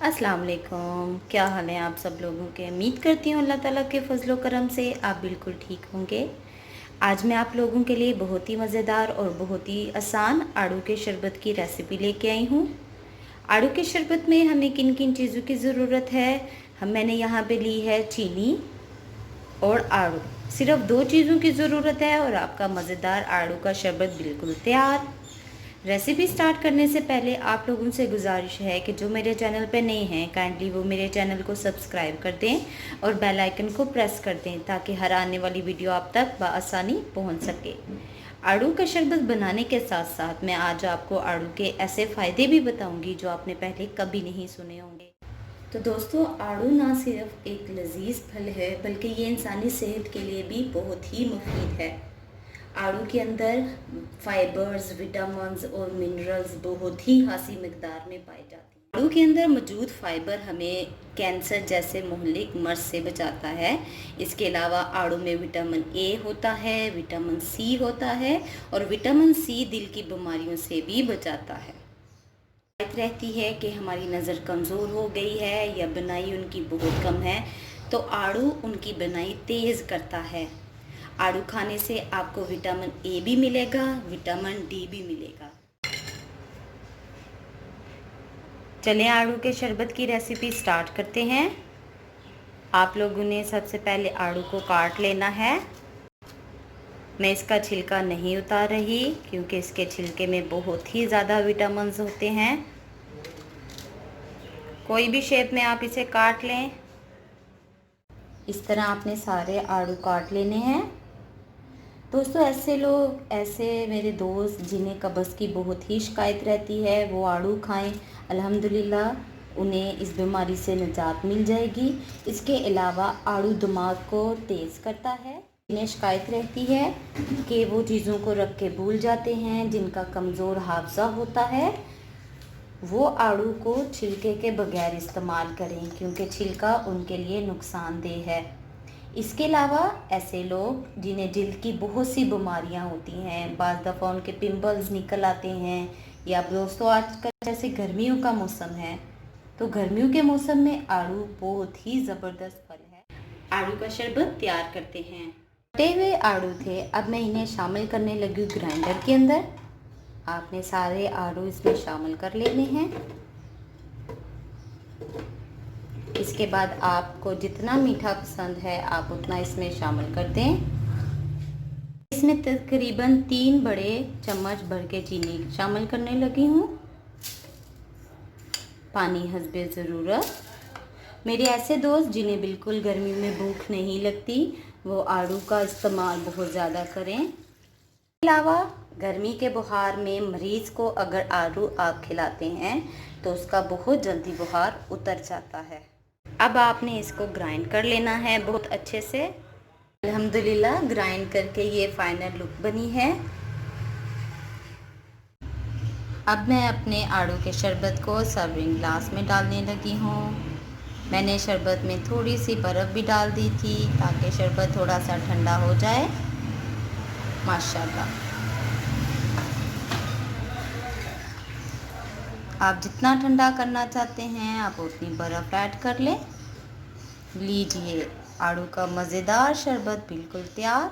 अस्सलाम वालेकुम। क्या हाल है आप सब लोगों के। उम्मीद करती हूँ अल्लाह ताला के फजलो करम से आप बिल्कुल ठीक होंगे। आज मैं आप लोगों के लिए बहुत ही मज़ेदार और बहुत ही आसान आड़ू के शरबत की रेसिपी लेके आई हूँ। आड़ू के शरबत में हमें किन किन चीज़ों की ज़रूरत है। मैंने यहाँ पे ली है चीनी और आड़ू। सिर्फ दो चीज़ों की ज़रूरत है और आपका मज़ेदार आड़ू का शरबत बिल्कुल तैयार। रेसिपी स्टार्ट करने से पहले आप लोगों से गुजारिश है कि जो मेरे चैनल पे नए हैं काइंडली वो मेरे चैनल को सब्सक्राइब कर दें और बेल आइकन को प्रेस कर दें ताकि हर आने वाली वीडियो आप तक बआसानी पहुंच सके। आड़ू का शरबत बनाने के साथ साथ मैं आज आपको आड़ू के ऐसे फ़ायदे भी बताऊंगी जो आपने पहले कभी नहीं सुने होंगे। तो दोस्तों, आड़ू ना सिर्फ एक लजीज फल है बल्कि ये इंसानी सेहत के लिए भी बहुत ही मुफीद है। आड़ू के अंदर फाइबर्स, विटामिन्स और मिनरल्स बहुत ही खासी मिकदार में पाए जाते हैं। आड़ू के अंदर मौजूद फाइबर हमें कैंसर जैसे मुहल्लिक मर्ज से बचाता है। इसके अलावा आड़ू में विटामिन ए होता है, विटामिन सी होता है और विटामिन सी दिल की बीमारियों से भी बचाता है। रहती है कि हमारी नज़र कमज़ोर हो गई है या बनाई उनकी बहुत कम है, तो आड़ू उनकी बनाई तेज़ करता है। आड़ू खाने से आपको विटामिन ए भी मिलेगा, विटामिन डी भी मिलेगा। चलें आड़ू के शरबत की रेसिपी स्टार्ट करते हैं। आप लोगों ने सबसे पहले आड़ू को काट लेना है। मैं इसका छिलका नहीं उतार रही क्योंकि इसके छिलके में बहुत ही ज़्यादा विटामिन्स होते हैं। कोई भी शेप में आप इसे काट लें। इस तरह आपने सारे आड़ू काट लेने हैं। दोस्तों, ऐसे मेरे दोस्त जिन्हें कब्ज़ की बहुत ही शिकायत रहती है वो आड़ू खाएं, अल्हम्दुलिल्लाह उन्हें इस बीमारी से निजात मिल जाएगी। इसके अलावा आड़ू दिमाग को तेज़ करता है। जिन्हें शिकायत रहती है कि वो चीज़ों को रख के भूल जाते हैं, जिनका कमज़ोर हाफ़ज़ा होता है, वो आड़ू को छिलके के बगैर इस्तेमाल करें क्योंकि छिलका उनके लिए नुकसानदेह है। इसके अलावा ऐसे लोग जिन्हें जल्द की बहुत सी बीमारियां होती हैं, बाज़ दफ़ा उनके पिंपल्स निकल आते हैं, या दोस्तों आजकल जैसे गर्मियों का मौसम है तो गर्मियों के मौसम में आड़ू बहुत ही ज़बरदस्त फल है। आड़ू का शरबत तैयार करते हैं। कटे हुए आड़ू थे, अब मैं इन्हें शामिल करने लगी ग्राइंडर के अंदर। आपने सारे आड़ू इसमें शामिल कर लेने हैं। इसके बाद आपको जितना मीठा पसंद है आप उतना इसमें शामिल कर दें। इसमें तकरीबन 3 बड़े चम्मच भर के चीनी शामिल करने लगी हूँ। पानी हस्बे ज़रूरत। मेरे ऐसे दोस्त जिन्हें बिल्कुल गर्मी में भूख नहीं लगती वो आड़ू का इस्तेमाल बहुत ज़्यादा करें। इसके अलावा गर्मी के बुखार में मरीज़ को अगर आड़ू आप खिलाते हैं तो उसका बहुत जल्दी बुखार उतर जाता है। अब आपने इसको ग्राइंड कर लेना है बहुत अच्छे से। अल्हम्दुलिल्लाह ग्राइंड करके ये फाइनल लुक बनी है। अब मैं अपने आड़ू के शरबत को सर्विंग ग्लास में डालने लगी हूँ। मैंने शरबत में थोड़ी सी बर्फ़ भी डाल दी थी ताकि शरबत थोड़ा सा ठंडा हो जाए। माशाल्लाह, आप जितना ठंडा करना चाहते हैं आप उतनी बर्फ़ ऐड कर लें। लीजिए, आड़ू का मज़ेदार शरबत बिल्कुल तैयार।